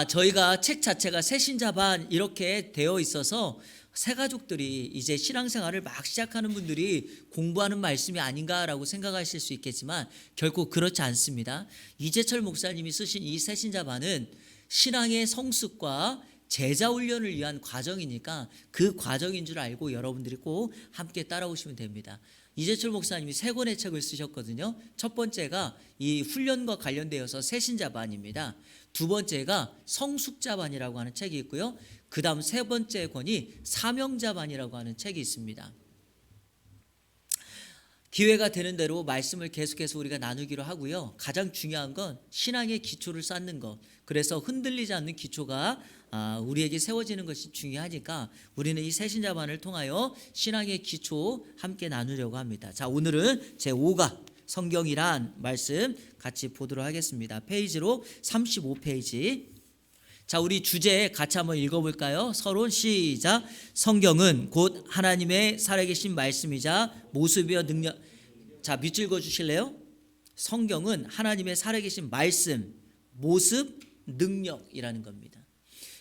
저희가 책 자체가 새신자반 이렇게 되어 있어서 새가족들이 이제 신앙생활을 막 시작하는 분들이 공부하는 말씀이 아닌가라고 생각하실 수 있겠지만 결코 그렇지 않습니다. 이재철 목사님이 쓰신 이 새신자반은 신앙의 성숙과 제자 훈련을 위한 과정이니까 그 과정인 줄 알고 여러분들이 꼭 함께 따라오시면 됩니다. 이재철 목사님이 3권의 책을 쓰셨거든요. 첫 번째가 이 훈련과 관련되어서 새신자반입니다. 두 번째가 성숙자반이라고 하는 책이 있고요. 그 다음 3번째 권이 사명자반이라고 하는 책이 있습니다. 기회가 되는 대로 말씀을 계속해서 우리가 나누기로 하고요. 가장 중요한 건 신앙의 기초를 쌓는 것. 그래서 흔들리지 않는 기초가 우리에게 세워지는 것이 중요하니까 우리는 이 새신자반을 통하여 신앙의 기초 함께 나누려고 합니다. 자, 오늘은 제5가 성경이란 말씀 같이 보도록 하겠습니다. 페이지로 35페이지. 자, 우리 주제 같이 한번 읽어볼까요? 서론 시작. 성경은 곧 하나님의 살아계신 말씀이자 모습이여 능력. 자, 밑줄거 주실래요? 성경은 하나님의 살아계신 말씀, 모습, 능력이라는 겁니다.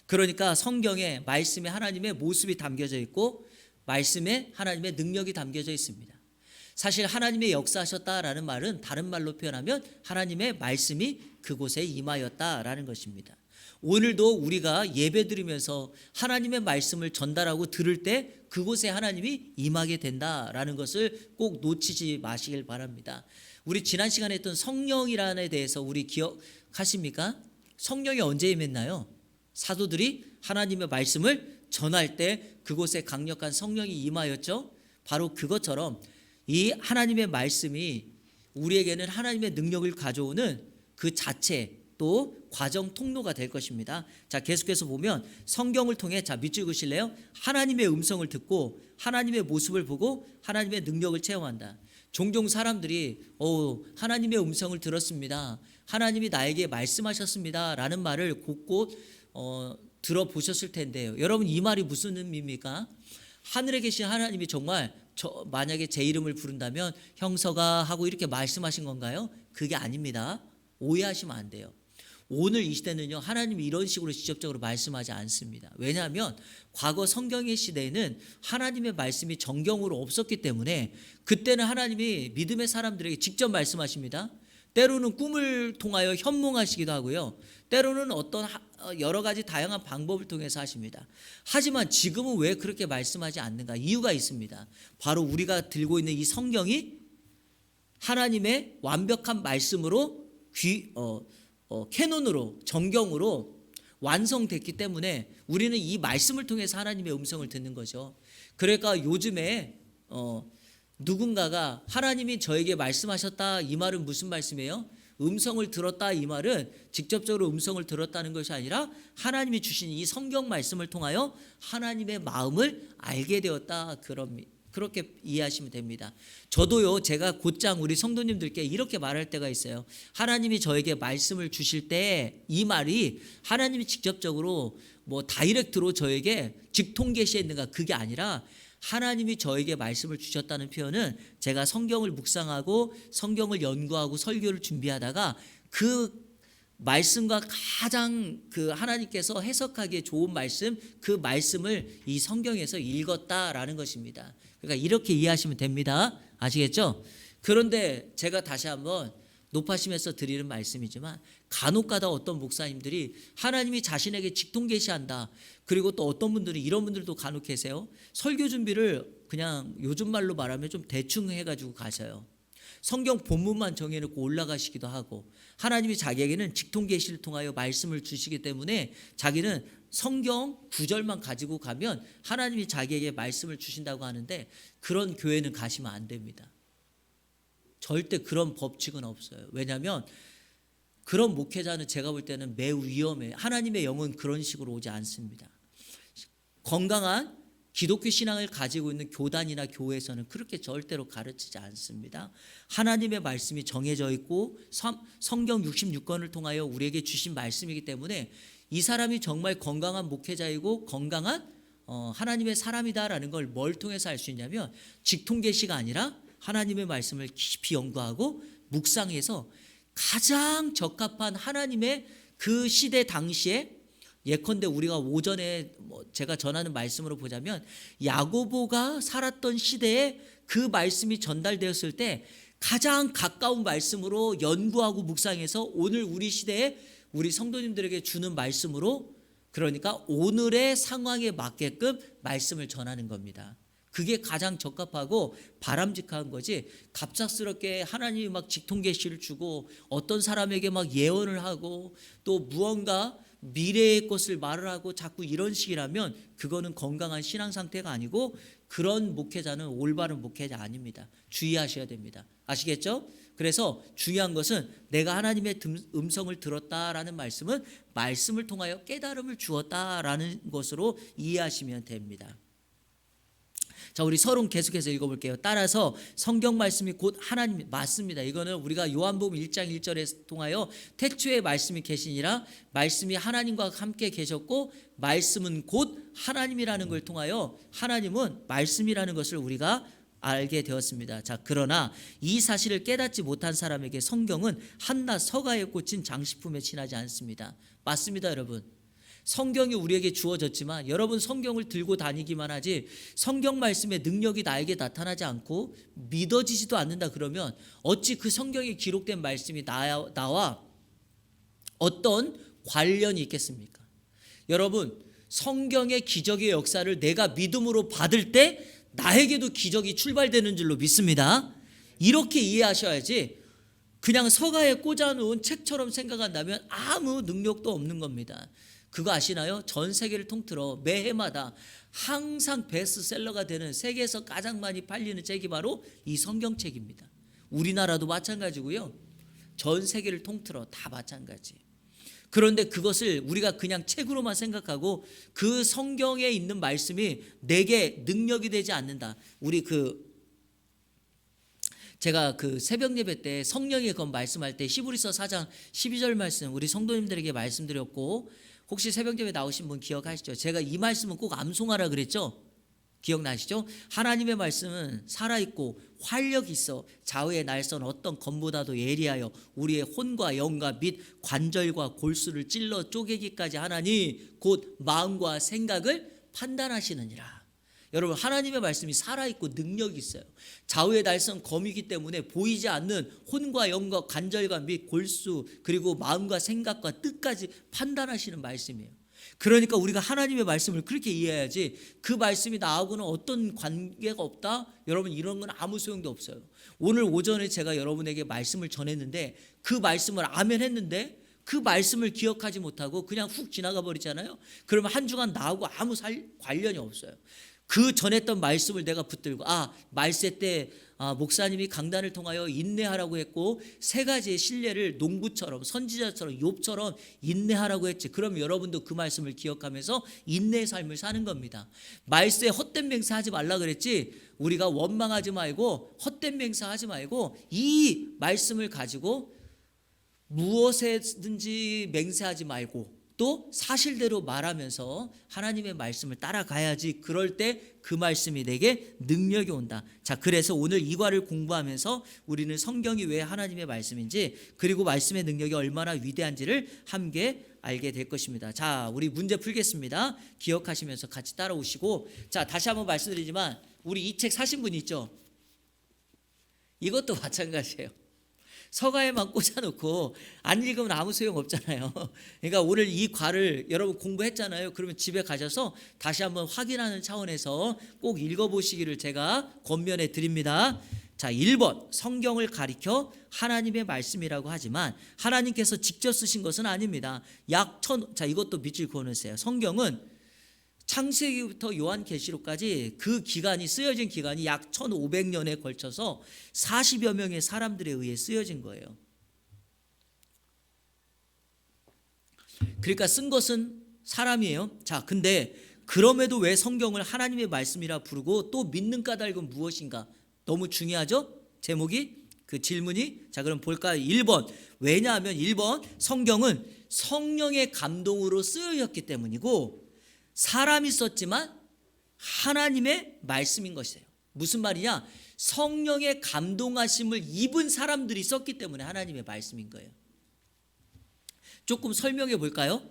그러니까 성경에 말씀에 하나님의 모습이 담겨져 있고 말씀에 하나님의 능력이 담겨져 있습니다. 사실 하나님의 역사하셨다라는 말은 다른 말로 표현하면 하나님의 말씀이 그곳에 임하였다라는 것입니다. 오늘도 우리가 예배드리면서 하나님의 말씀을 전달하고 들을 때 그곳에 하나님이 임하게 된다라는 것을 꼭 놓치지 마시길 바랍니다. 우리 지난 시간에 했던 성령이라는 데 대해서 우리 기억하십니까? 성령이 언제 임했나요? 사도들이 하나님의 말씀을 전할 때 그곳에 강력한 성령이 임하였죠. 바로 그것처럼 이 하나님의 말씀이 우리에게는 하나님의 능력을 가져오는 그 자체 또 과정 통로가 될 것입니다. 자, 계속해서 보면 성경을 통해 자 밑줄 그실래요? 하나님의 음성을 듣고 하나님의 모습을 보고 하나님의 능력을 체험한다. 종종 사람들이 하나님의 음성을 들었습니다. 하나님이 나에게 말씀하셨습니다. 라는 말을 곳곳 들어보셨을 텐데요. 여러분 이 말이 무슨 의미입니까? 하늘에 계신 하나님이 정말 만약에 제 이름을 부른다면 형서가 하고 이렇게 말씀하신 건가요? 그게 아닙니다. 오해하시면 안 돼요. 오늘 이 시대는요, 하나님이 이런 식으로 직접적으로 말씀하지 않습니다. 왜냐하면 과거 성경의 시대에는 하나님의 말씀이 정경으로 없었기 때문에 그때는 하나님이 믿음의 사람들에게 직접 말씀하십니다. 때로는 꿈을 통하여 현몽하시기도 하고요. 때로는 어떤 여러 가지 다양한 방법을 통해서 하십니다. 하지만 지금은 왜 그렇게 말씀하지 않는가? 이유가 있습니다. 바로 우리가 들고 있는 이 성경이 하나님의 완벽한 말씀으로 캐논으로 정경으로 완성됐기 때문에 우리는 이 말씀을 통해서 하나님의 음성을 듣는 거죠. 그러니까 요즘에 누군가가 하나님이 저에게 말씀하셨다 이 말은 무슨 말씀이에요? 음성을 들었다 이 말은 직접적으로 음성을 들었다는 것이 아니라 하나님이 주신 이 성경 말씀을 통하여 하나님의 마음을 알게 되었다 그렇게 이해하시면 됩니다. 저도요, 제가 곧장 우리 성도님들께 이렇게 말할 때가 있어요. 하나님이 저에게 말씀을 주실 때 이 말이 하나님이 직접적으로 다이렉트로 저에게 직통 계시했는가 그게 아니라 하나님이 저에게 말씀을 주셨다는 표현은 제가 성경을 묵상하고 성경을 연구하고 설교를 준비하다가 그 말씀과 가장 하나님께서 해석하기에 좋은 말씀, 그 말씀을 이 성경에서 읽었다라는 것입니다. 그러니까 이렇게 이해하시면 됩니다. 아시겠죠? 그런데 제가 다시 한번 높아심에서 드리는 말씀이지만 간혹가다 어떤 목사님들이 하나님이 자신에게 직통 계시한다. 그리고 또 어떤 분들이 이런 분들도 간혹 계세요. 설교 준비를 그냥 요즘 말로 말하면 좀 대충 해가지고 가셔요. 성경 본문만 정해놓고 올라가시기도 하고 하나님이 자기에게는 직통 계시를 통하여 말씀을 주시기 때문에 자기는 성경 구절만 가지고 가면 하나님이 자기에게 말씀을 주신다고 하는데 그런 교회는 가시면 안 됩니다. 절대 그런 법칙은 없어요. 왜냐하면 그런 목회자는 제가 볼 때는 매우 위험해요. 하나님의 영은 그런 식으로 오지 않습니다. 건강한 기독교 신앙을 가지고 있는 교단이나 교회에서는 그렇게 절대로 가르치지 않습니다. 하나님의 말씀이 정해져 있고 성경 66권을 통하여 우리에게 주신 말씀이기 때문에 이 사람이 정말 건강한 목회자이고 건강한 하나님의 사람이다라는 걸 뭘 통해서 알 수 있냐면 직통 계시가 아니라 하나님의 말씀을 깊이 연구하고 묵상해서 가장 적합한 하나님의 그 시대 당시에 예컨대 우리가 오전에 제가 전하는 말씀으로 보자면 야고보가 살았던 시대에 그 말씀이 전달되었을 때 가장 가까운 말씀으로 연구하고 묵상해서 오늘 우리 시대에 우리 성도님들에게 주는 말씀으로, 그러니까 오늘의 상황에 맞게끔 말씀을 전하는 겁니다. 그게 가장 적합하고 바람직한 거지, 갑작스럽게 하나님이 막 직통계시를 주고 어떤 사람에게 막 예언을 하고 또 무언가 미래의 것을 말을 하고 자꾸 이런 식이라면 그거는 건강한 신앙 상태가 아니고 그런 목회자는 올바른 목회자 아닙니다. 주의하셔야 됩니다. 아시겠죠? 그래서 중요한 것은 내가 하나님의 음성을 들었다라는 말씀은 말씀을 통하여 깨달음을 주었다라는 것으로 이해하시면 됩니다. 자, 우리 서론 계속해서 읽어볼게요. 따라서 성경 말씀이 곧 하나님, 맞습니다. 이거는 우리가 요한복음 1장 1절에 통하여 태초에 말씀이 계시니라, 말씀이 하나님과 함께 계셨고 말씀은 곧 하나님이라는 걸 통하여 하나님은 말씀이라는 것을 우리가 알게 되었습니다. 자, 그러나 이 사실을 깨닫지 못한 사람에게 성경은 한낱 서가에 꽂힌 장식품에 지나지 않습니다. 맞습니다, 여러분. 성경이 우리에게 주어졌지만 여러분 성경을 들고 다니기만 하지 성경 말씀의 능력이 나에게 나타나지 않고 믿어지지도 않는다 그러면 어찌 그 성경에 기록된 말씀이 나와 어떤 관련이 있겠습니까? 여러분, 성경의 기적의 역사를 내가 믿음으로 받을 때 나에게도 기적이 출발되는 줄로 믿습니다. 이렇게 이해하셔야지 그냥 서가에 꽂아놓은 책처럼 생각한다면 아무 능력도 없는 겁니다. 그거 아시나요? 전 세계를 통틀어 매해마다 항상 베스트셀러가 되는 세계에서 가장 많이 팔리는 책이 바로 이 성경책입니다. 우리나라도 마찬가지고요. 전 세계를 통틀어 다 마찬가지. 그런데 그것을 우리가 그냥 책으로만 생각하고 그 성경에 있는 말씀이 내게 능력이 되지 않는다. 우리 제가 새벽 예배 때 성령의 건 말씀할 때 히브리서 4장 12절 말씀 우리 성도님들에게 말씀드렸고, 혹시 새벽 예배 나오신 분 기억하시죠? 제가 이 말씀은 꼭 암송하라 그랬죠? 기억나시죠? 하나님의 말씀은 살아있고 활력이 있어 좌우의 날선 어떤 검보다도 예리하여 우리의 혼과 영과 및 관절과 골수를 찔러 쪼개기까지 하나니 곧 마음과 생각을 판단하시느니라. 여러분, 하나님의 말씀이 살아있고 능력이 있어요. 좌우의 날선 검이기 때문에 보이지 않는 혼과 영과 관절과 및 골수 그리고 마음과 생각과 뜻까지 판단하시는 말씀이에요. 그러니까 우리가 하나님의 말씀을 그렇게 이해해야지 그 말씀이 나하고는 어떤 관계가 없다? 여러분, 이런 건 아무 소용도 없어요. 오늘 오전에 제가 여러분에게 말씀을 전했는데 그 말씀을 아멘 했는데 그 말씀을 기억하지 못하고 그냥 훅 지나가 버리잖아요. 그러면 한 주간 나하고 아무 관련이 없어요. 그 전했던 말씀을 내가 붙들고 말세 때 목사님이 강단을 통하여 인내하라고 했고 세 가지의 신뢰를 농부처럼 선지자처럼 욥처럼 인내하라고 했지. 그럼 여러분도 그 말씀을 기억하면서 인내의 삶을 사는 겁니다. 말세에 헛된 맹세하지 말라 그랬지. 우리가 원망하지 말고 헛된 맹세하지 말고 이 말씀을 가지고 무엇에든지 맹세하지 말고 또 사실대로 말하면서 하나님의 말씀을 따라가야지. 그럴 때 그 말씀이 내게 능력이 온다. 자, 그래서 오늘 이과를 공부하면서 우리는 성경이 왜 하나님의 말씀인지 그리고 말씀의 능력이 얼마나 위대한지를 함께 알게 될 것입니다. 자, 우리 문제 풀겠습니다. 기억하시면서 같이 따라오시고, 자, 다시 한번 말씀드리지만 우리 이 책 사신 분 있죠? 이것도 마찬가지예요. 서가에만 꽂아놓고 안 읽으면 아무 소용 없잖아요. 그러니까 오늘 이 과를 여러분 공부했잖아요. 그러면 집에 가셔서 다시 한번 확인하는 차원에서 꼭 읽어보시기를 제가 권면해 드립니다. 자, 1번, 성경을 가리켜 하나님의 말씀이라고 하지만 하나님께서 직접 쓰신 것은 아닙니다. 자, 이것도 밑줄 그어놓으세요. 성경은 창세기부터 요한계시록까지 그 기간이 쓰여진 기간이 약 1500년에 걸쳐서 40여 명의 사람들에 의해 쓰여진 거예요. 그러니까 쓴 것은 사람이에요. 자, 근데 그럼에도 왜 성경을 하나님의 말씀이라 부르고 또 믿는 까닭은 무엇인가? 너무 중요하죠? 제목이, 그 질문이. 자, 그럼 볼까요? 1번, 왜냐하면 1번, 성경은 성령의 감동으로 쓰여졌기 때문이고 사람이 썼지만 하나님의 말씀인 것이에요. 무슨 말이냐? 성령의 감동하심을 입은 사람들이 썼기 때문에 하나님의 말씀인 거예요. 조금 설명해 볼까요?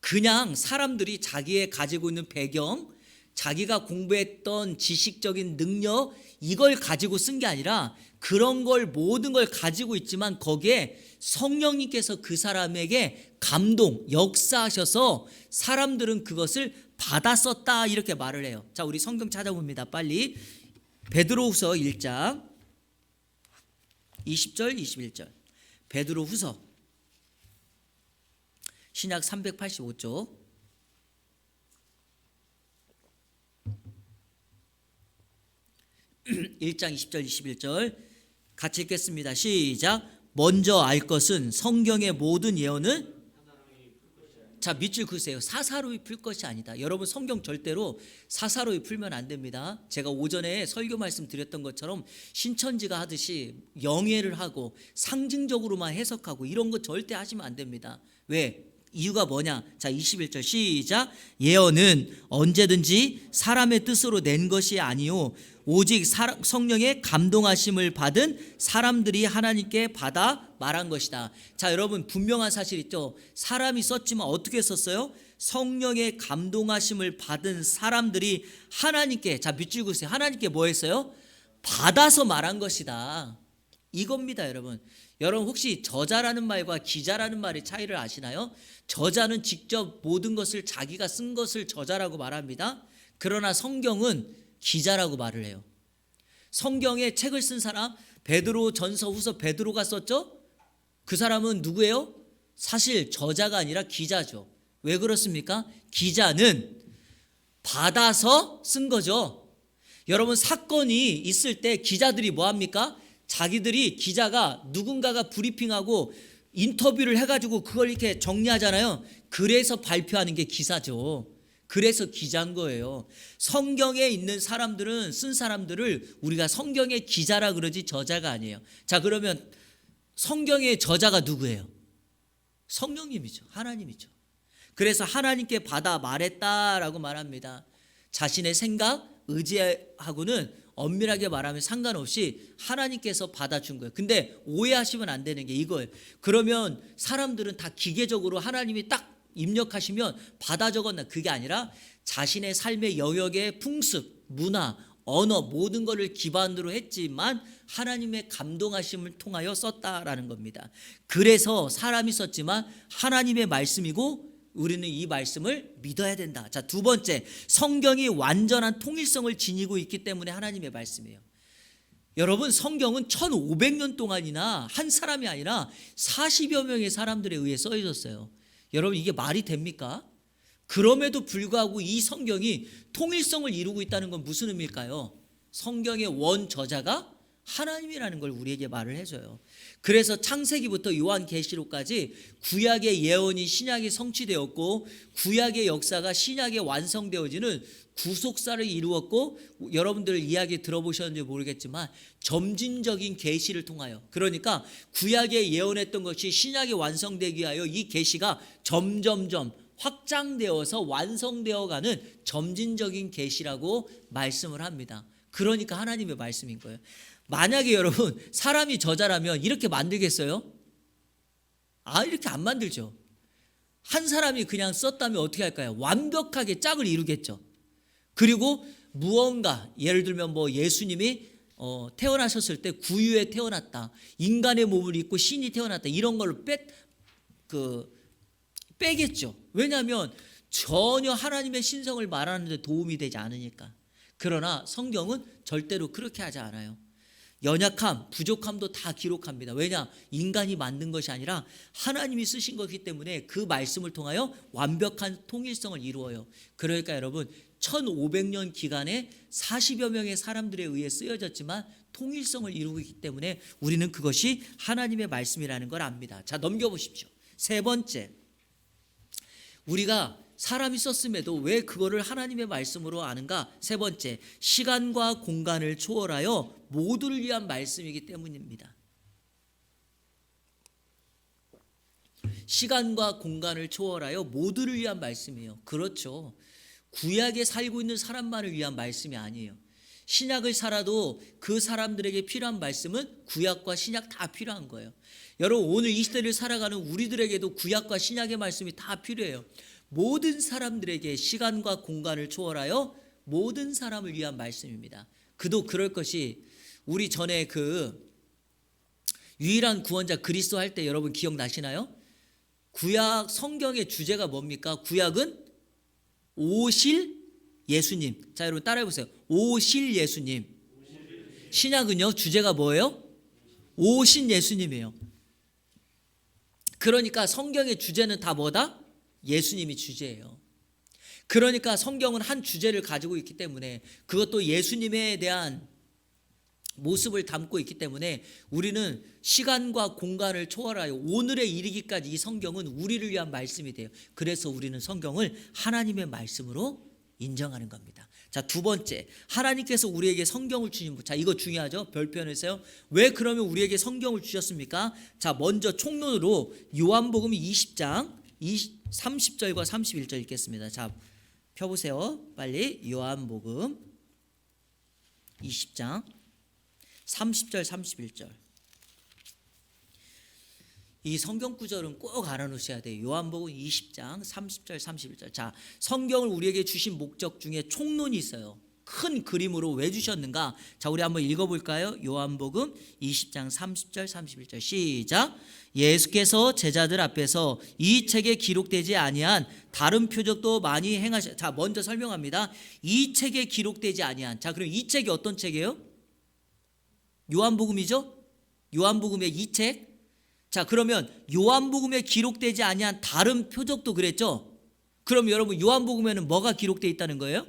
그냥 사람들이 자기의 가지고 있는 배경, 자기가 공부했던 지식적인 능력 이걸 가지고 쓴 게 아니라 그런 걸 모든 걸 가지고 있지만 거기에 성령님께서 그 사람에게 감동, 역사하셔서 사람들은 그것을 받아 썼다 이렇게 말을 해요. 자, 우리 성경 찾아봅니다. 빨리 베드로후서 1장 20절 21절. 베드로후서 신약 385쪽 1장 20절 21절 같이 읽겠습니다. 시작. 먼저 알 것은 성경의 모든 예언은 자, 밑줄 그으세요. 사사로이 풀 것이 아니다. 여러분 성경 절대로 사사로이 풀면 안 됩니다. 제가 오전에 설교 말씀 드렸던 것처럼 신천지가 하듯이 영예를 하고 상징적으로만 해석하고 이런 거 절대 하시면 안 됩니다. 왜? 이유가 뭐냐? 자, 21절 시작. 예언은 언제든지 사람의 뜻으로 낸 것이 아니요 오직 성령의 감동하심을 받은 사람들이 하나님께 받아 말한 것이다. 자, 여러분 분명한 사실 있죠? 사람이 썼지만 어떻게 썼어요? 성령의 감동하심을 받은 사람들이 하나님께, 자 밑줄 그으세요. 하나님께 뭐 했어요? 받아서 말한 것이다. 이겁니다, 여러분. 여러분 혹시 저자라는 말과 기자라는 말의 차이를 아시나요? 저자는 직접 모든 것을 자기가 쓴 것을 저자라고 말합니다. 그러나 성경은 기자라고 말을 해요. 성경에 책을 쓴 사람, 베드로 전서 후서 베드로가 썼죠? 그 사람은 누구예요? 사실 저자가 아니라 기자죠. 왜 그렇습니까? 기자는 받아서 쓴 거죠. 여러분 사건이 있을 때 기자들이 뭐 합니까? 자기들이 기자가 누군가가 브리핑하고 인터뷰를 해가지고 그걸 이렇게 정리하잖아요. 그래서 발표하는 게 기사죠. 그래서 기자인 거예요. 성경에 있는 사람들은 쓴 사람들을 우리가 성경의 기자라 그러지 저자가 아니에요. 자, 그러면 성경의 저자가 누구예요? 성령님이죠. 하나님이죠. 그래서 하나님께 받아 말했다라고 말합니다. 자신의 생각, 의지하고는 엄밀하게 말하면 상관없이 하나님께서 받아준 거예요. 근데 오해하시면 안 되는 게 이거예요. 그러면 사람들은 다 기계적으로 하나님이 딱 입력하시면 받아 적었나? 그게 아니라 자신의 삶의 영역의 풍습, 문화, 언어 모든 것을 기반으로 했지만 하나님의 감동하심을 통하여 썼다라는 겁니다. 그래서 사람이 썼지만 하나님의 말씀이고 우리는 이 말씀을 믿어야 된다. 자, 두 번째, 성경이 완전한 통일성을 지니고 있기 때문에 하나님의 말씀이에요. 여러분 성경은 1500년 동안이나 한 사람이 아니라 40여 명의 사람들에 의해 써졌어요. 여러분 이게 말이 됩니까? 그럼에도 불구하고 이 성경이 통일성을 이루고 있다는 건 무슨 의미일까요? 성경의 원 저자가 하나님이라는 걸 우리에게 말을 해줘요. 그래서 창세기부터 요한계시록까지 구약의 예언이 신약에 성취되었고 구약의 역사가 신약에 완성되어지는 구속사를 이루었고 여러분들 이야기 들어보셨는지 모르겠지만 점진적인 계시를 통하여 그러니까 구약에 예언했던 것이 신약에 완성되기 위하여 이 계시가 점점점 확장되어서 완성되어가는 점진적인 계시라고 말씀을 합니다. 그러니까 하나님의 말씀인 거예요. 만약에 여러분 사람이 저자라면 이렇게 만들겠어요? 이렇게 안 만들죠. 한 사람이 그냥 썼다면 어떻게 할까요? 완벽하게 짝을 이루겠죠. 그리고 무언가 예를 들면 뭐 예수님이 태어나셨을 때 구유에 태어났다. 인간의 몸을 입고 신이 태어났다. 이런 걸로 빼겠죠. 왜냐하면 전혀 하나님의 신성을 말하는 데 도움이 되지 않으니까. 그러나 성경은 절대로 그렇게 하지 않아요. 연약함, 부족함도 다 기록합니다. 왜냐? 인간이 만든 것이 아니라 하나님이 쓰신 것이기 때문에 그 말씀을 통하여 완벽한 통일성을 이루어요. 그러니까 여러분 1500년 기간에 40여 명의 사람들에 의해 쓰여졌지만 통일성을 이루고 있기 때문에 우리는 그것이 하나님의 말씀이라는 걸 압니다. 자, 넘겨보십시오. 세 번째, 우리가 사람이 썼음에도 왜 그거를 하나님의 말씀으로 아는가? 세 번째, 시간과 공간을 초월하여 모두를 위한 말씀이기 때문입니다. 시간과 공간을 초월하여 모두를 위한 말씀이에요. 그렇죠. 구약에 살고 있는 사람만을 위한 말씀이 아니에요. 신약을 살아도 그 사람들에게 필요한 말씀은 구약과 신약 다 필요한 거예요. 여러분 오늘 이 시대를 살아가는 우리들에게도 구약과 신약의 말씀이 다 필요해요. 모든 사람들에게 시간과 공간을 초월하여 모든 사람을 위한 말씀입니다. 그도 그럴 것이 우리 전에 그 유일한 구원자 그리스도 할 때 여러분 기억나시나요? 구약 성경의 주제가 뭡니까? 구약은 오실 예수님. 자 여러분 따라해 보세요. 오실 예수님. 신약은요 주제가 뭐예요? 오신 예수님이에요. 그러니까 성경의 주제는 다 뭐다? 예수님이 주제예요. 그러니까 성경은 한 주제를 가지고 있기 때문에 그것도 예수님에 대한 모습을 담고 있기 때문에 우리는 시간과 공간을 초월하여 오늘에 이르기까지 이 성경은 우리를 위한 말씀이 돼요. 그래서 우리는 성경을 하나님의 말씀으로 인정하는 겁니다. 자, 두 번째, 하나님께서 우리에게 성경을 주신 자 이거 중요하죠. 별표현에서요. 왜 그러면 우리에게 성경을 주셨습니까? 자, 먼저 총론으로 요한복음 20장 30절과 31절 읽겠습니다. 자, 펴보세요. 빨리 요한복음 20장 30절 31절. 이 성경 구절은 꼭 알아놓으셔야 돼요. 요한복음 20장 30절 31절. 자, 성경을 우리에게 주신 목적 중에 총론이 있어요. 큰 그림으로 왜 주셨는가? 자, 우리 한번 읽어볼까요? 요한복음 20장 30절 31절 시작. 예수께서 제자들 앞에서 이 책에 기록되지 아니한 다른 표적도 많이 행하셨. 자, 먼저 설명합니다. 이 책에 기록되지 아니한. 자, 그럼 이 책이 어떤 책이에요? 요한복음이죠? 요한복음의 이 책. 자, 그러면 요한복음에 기록되지 아니한 다른 표적도 그랬죠? 그럼 여러분 요한복음에는 뭐가 기록되어 있다는 거예요?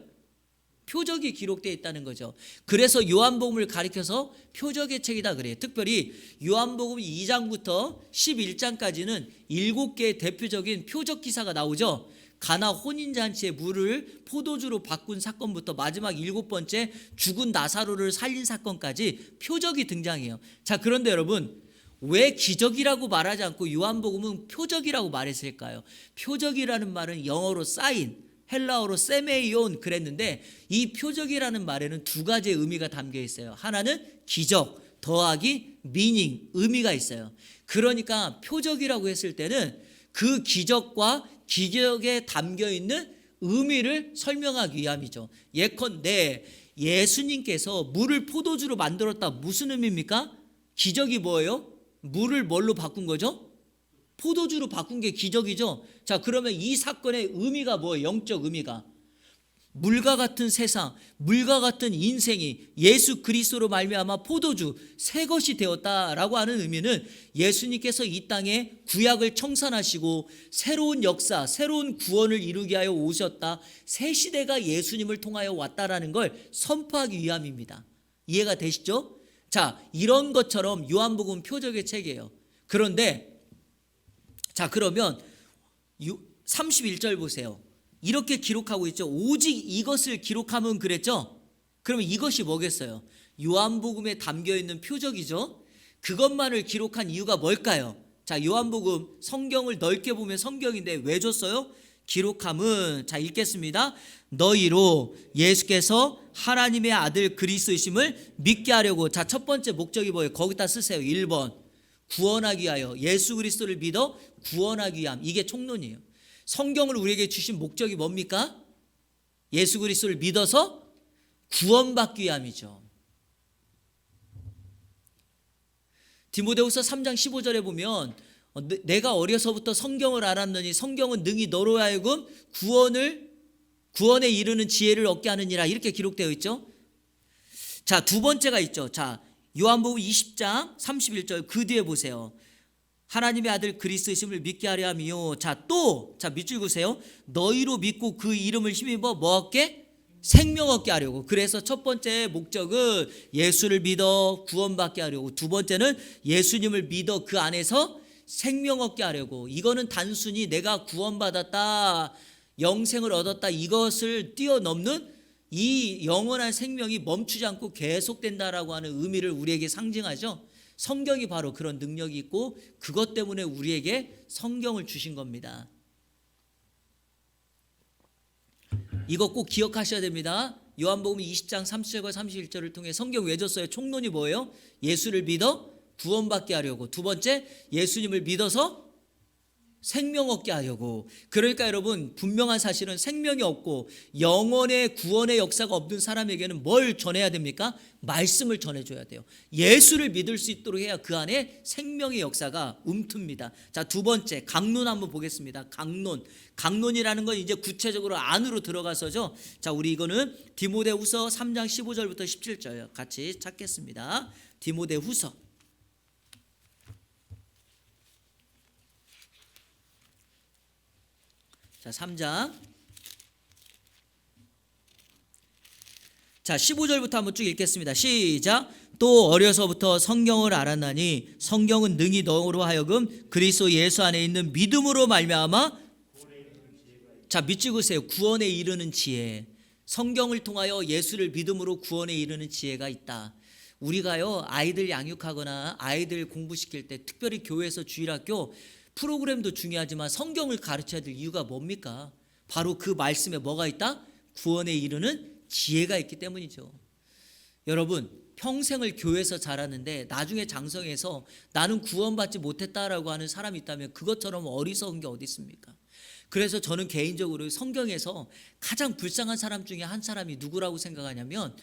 표적이 기록되어 있다는 거죠. 그래서 요한복음을 가리켜서 표적의 책이다 그래요. 특별히 요한복음 2장부터 11장까지는 7개의 대표적인 표적 기사가 나오죠. 가나 혼인잔치에 물을 포도주로 바꾼 사건부터 마지막 7번째 죽은 나사로를 살린 사건까지 표적이 등장해요. 자, 그런데 여러분 왜 기적이라고 말하지 않고 요한복음은 표적이라고 말했을까요? 표적이라는 말은 영어로 사인, 헬라어로 세메이온 그랬는데 이 표적이라는 말에는 두 가지의 의미가 담겨 있어요. 하나는 기적 더하기 미닝, 의미가 있어요. 그러니까 표적이라고 했을 때는 그 기적과 기적에 담겨 있는 의미를 설명하기 위함이죠. 예컨대 예수님께서 물을 포도주로 만들었다. 무슨 의미입니까? 기적이 뭐예요? 물을 뭘로 바꾼 거죠? 포도주로 바꾼 게 기적이죠. 자, 그러면 이 사건의 의미가 뭐예요? 영적 의미가. 물과 같은 세상, 물과 같은 인생이 예수 그리스도로 말미암아 포도주 새 것이 되었다라고 하는 의미는 예수님께서 이 땅에 구약을 청산하시고 새로운 역사, 새로운 구원을 이루게 하여 오셨다. 새 시대가 예수님을 통하여 왔다라는 걸 선포하기 위함입니다. 이해가 되시죠? 자, 이런 것처럼 요한복음 표적의 책이에요. 그런데 자, 그러면 31절 보세요. 이렇게 기록하고 있죠. 오직 이것을 기록하면 그랬죠. 그러면 이것이 뭐겠어요? 요한복음에 담겨있는 표적이죠. 그것만을 기록한 이유가 뭘까요? 자, 요한복음 성경을 넓게 보면 성경인데 왜 줬어요? 기록함은 자 읽겠습니다. 너희로 예수께서 하나님의 아들 그리스도이심을 믿게 하려고. 자, 첫 번째 목적이 뭐예요? 거기다 쓰세요. 1번 구원하기 위하여. 예수 그리스도를 믿어 구원하기 위함. 이게 총론이에요. 성경을 우리에게 주신 목적이 뭡니까? 예수 그리스도를 믿어서 구원받기 위함이죠. 디모데후서 3장 15절에 보면 내가 어려서부터 성경을 알았느니 성경은 능히 너로 하여금 구원에 이르는 지혜를 얻게 하느니라. 이렇게 기록되어 있죠. 자, 두 번째가 있죠. 자, 요한복음 20장 31절 그 뒤에 보세요. 하나님의 아들 그리스도이심을 믿게 하려 함이요. 자, 또 자 밑줄 그으세요. 너희로 믿고 그 이름을 힘입어 뭐 얻게? 생명 얻게 하려고. 그래서 첫 번째 목적은 예수를 믿어 구원받게 하려고. 두 번째는 예수님을 믿어 그 안에서 생명 얻게 하려고. 이거는 단순히 내가 구원받았다, 영생을 얻었다 이것을 뛰어넘는 이 영원한 생명이 멈추지 않고 계속된다라고 하는 의미를 우리에게 상징하죠. 성경이 바로 그런 능력이 있고 그것 때문에 우리에게 성경을 주신 겁니다. 이거 꼭 기억하셔야 됩니다. 요한복음 20장 30절과 31절을 통해 성경 왜 줬어요? 총론이 뭐예요? 예수를 믿어 구원받게 하려고. 두 번째, 예수님을 믿어서 생명 얻게 하려고. 그러니까 여러분, 분명한 사실은 생명이 없고 영원의 구원의 역사가 없는 사람에게는 뭘 전해야 됩니까? 말씀을 전해줘야 돼요. 예수를 믿을 수 있도록 해야 그 안에 생명의 역사가 움틉니다. 자, 두 번째, 강론 한번 보겠습니다. 강론이라는 건 이제 구체적으로 안으로 들어가서죠. 자, 우리 이거는 디모데후서 3장 15절부터 17절 같이 찾겠습니다. 디모데후서. 자, 3장. 자, 15절부터 한번 쭉 읽겠습니다. 시작. 또 어려서부터 성경을 알았나니 성경은 능히 너로 하여금 그리스도 예수 안에 있는 믿음으로 말미암아, 자, 밑줄 그으세요. 구원에 이르는 지혜. 성경을 통하여 예수를 믿음으로 구원에 이르는 지혜가 있다. 우리가요, 아이들 양육하거나 아이들 공부시킬 때, 특별히 교회에서 주일학교 프로그램도 중요하지만 성경을 가르쳐야 될 이유가 뭡니까? 바로 그 말씀에 뭐가 있다? 구원에 이르는 지혜가 있기 때문이죠. 여러분, 평생을 교회에서 자랐는데 나중에 장성해서 나는 구원받지 못했다라고 하는 사람이 있다면 그것처럼 어리석은 게 어디 있습니까? 그래서 저는 개인적으로 성경에서 가장 불쌍한 사람 중에 한 사람이 누구라고 생각하냐면,